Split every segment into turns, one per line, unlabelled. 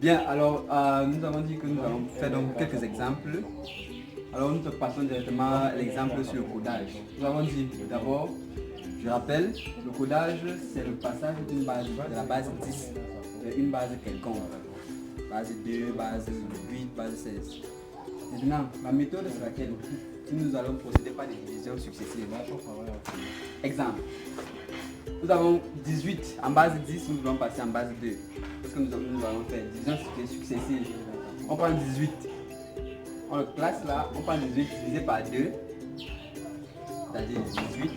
Bien, alors nous avons dit que nous allons faire donc quelques exemples. Alors nous passons directement à l'exemple sur le codage. Nous avons dit d'abord, je rappelle, le codage c'est le passage d'une base, de la base 10 vers une base quelconque. Base 2, base 8, base 16. Maintenant, la méthode c'est laquelle nous allons procéder par des divisions successives. Exemple. Nous avons 18 en base 10, nous allons passer en base 2. Qu'est-ce que nous allons faire? Division successive. On prend 18. On le place là, on prend 18 divisé par 2. C'est-à-dire 18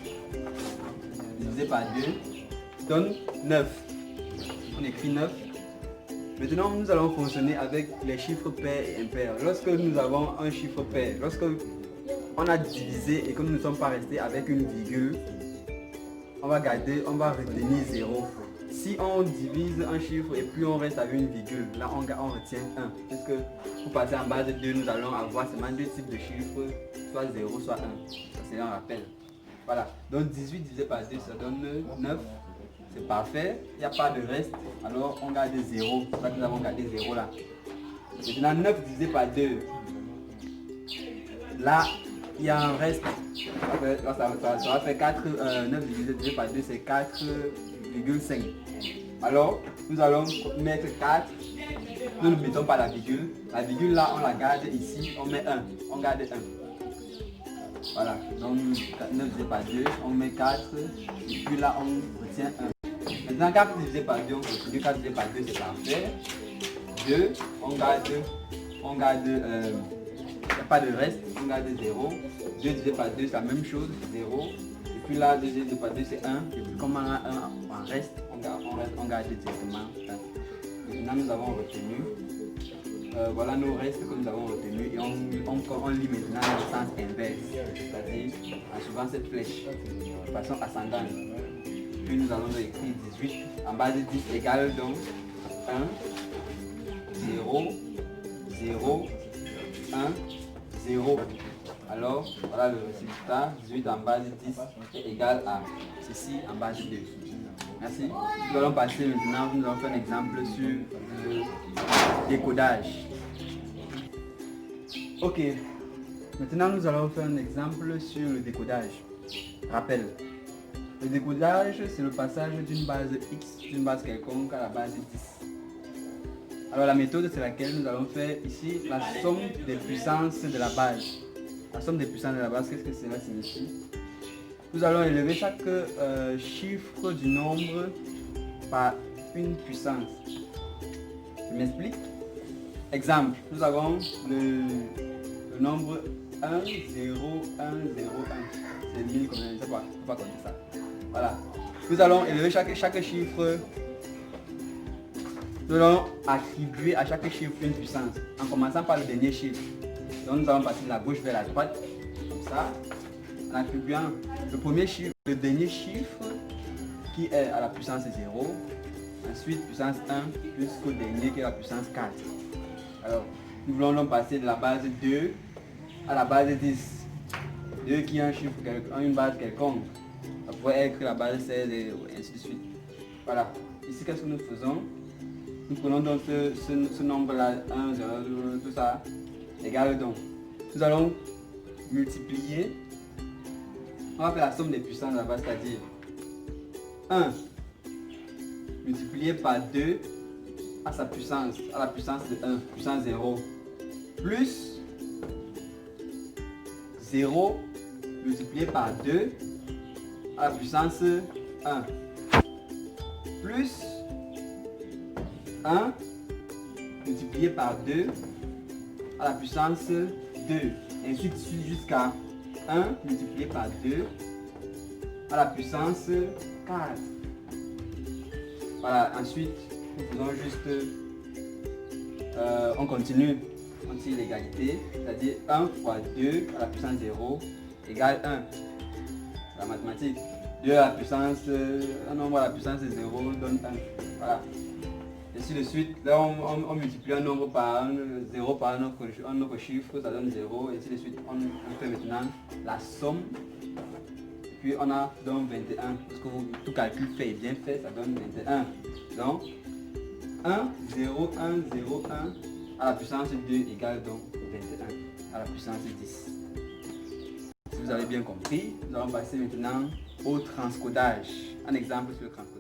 divisé par 2 donne 9. On écrit 9. Maintenant, nous allons fonctionner avec les chiffres pairs et impairs. Lorsque nous avons un chiffre pair, lorsque on a divisé et que nous ne sommes pas restés avec une virgule, on va retenir 0. Si on divise un chiffre et puis on reste avec une virgule, là on retient 1. Puisque pour passer en base 2, nous allons avoir seulement deux types de chiffres, soit 0, soit 1. Ça c'est un rappel. Voilà. Donc 18 divisé par 2, ça donne 9. C'est parfait. Il n'y a pas de reste. Alors on garde 0. C'est ça que nous avons gardé 0 là. Maintenant 9 divisé par 2. Là, il y a un reste. Ça va faire 4. 9 divisé par 2, c'est 4,5. Alors, nous allons mettre 4. Nous ne mettons pas la virgule. La virgule là, on la garde ici. On met 1. On garde 1. Voilà. Donc, 9 divisé par 2, on met 4. Et puis là, on retient 1. Maintenant, 4 divisé par 2, on continue. 4 divisé par 2, c'est parfait. 2, on garde. Il n'y a pas de reste, on garde 0. 2 divisé par 2, c'est la même chose, 0. Et puis là, 2 divisé par 2, c'est 1. Et puis comme on a 1 en reste, on garde directement 1. Maintenant, nous avons retenu. Voilà nos restes que nous avons retenus. Et on lit maintenant dans le sens inverse. C'est-à-dire en suivant cette flèche, de façon ascendante. Puis nous allons écrire 18 en base de 10 égale donc 1, 0, 0, 1, 0. Alors, voilà le résultat. 18 en base 10 est égal à ceci en base 2. Merci. Nous allons passer maintenant, nous allons faire un exemple sur le décodage. Ok. Maintenant, nous allons faire un exemple sur le décodage. Rappel. Le décodage, c'est le passage d'une base X, d'une base quelconque à la base 10. Alors la méthode c'est laquelle nous allons faire ici la somme des puissances de la base. La somme des puissances de la base, qu'est-ce que cela signifie? Nous allons élever chaque chiffre du nombre par une puissance. Je m'explique. Exemple, nous avons le nombre 1, 0, 1, 0, 1. C'est 1000 combien? Je ne sais pas, je ne peux pas compter ça. Voilà. Nous allons élever chaque chiffre. Nous allons attribuer à chaque chiffre une puissance, en commençant par le dernier chiffre. Donc nous allons passer de la gauche vers la droite, comme ça, en attribuant le premier chiffre, le dernier chiffre, qui est à la puissance 0, ensuite puissance 1, jusqu'au dernier qui est la puissance 4. Alors, nous voulons donc passer de la base 2 à la base 10. 2 qui est un chiffre, une base quelconque. Ça pourrait être la base 16 et ainsi de suite. Voilà. Ici, qu'est-ce que nous faisons? Nous prenons donc ce nombre-là, 1, 0, tout ça, égal donc. Nous allons multiplier. On va faire la somme des puissances de la base, c'est-à-dire 1 multiplié par 2 à sa puissance, à la puissance de 1, puissance 0, plus 0 multiplié par 2 à la puissance 1, plus 1 multiplié par 2 à la puissance 2, ainsi de suite jusqu'à 1 multiplié par 2 à la puissance 4. Voilà, ensuite nous faisons juste, on continue, on tire l'égalité, c'est-à-dire 1 fois 2 à la puissance 0 égale 1. La mathématique, 2 à la puissance, un nombre à la puissance 0 donne 1. Voilà. Ainsi de suite, là on multiplie un nombre par un 0 par un autre chiffre, ça donne 0, et ainsi de suite. On fait maintenant la somme, puis on a donc 21, parce que tout calcul fait et bien fait, ça donne 21. Donc, 1, 0, 1, 0, 1 à la puissance 2 égale donc 21 à la puissance 10. Si vous avez bien compris, nous allons passer maintenant au transcodage. Un exemple sur le transcodage.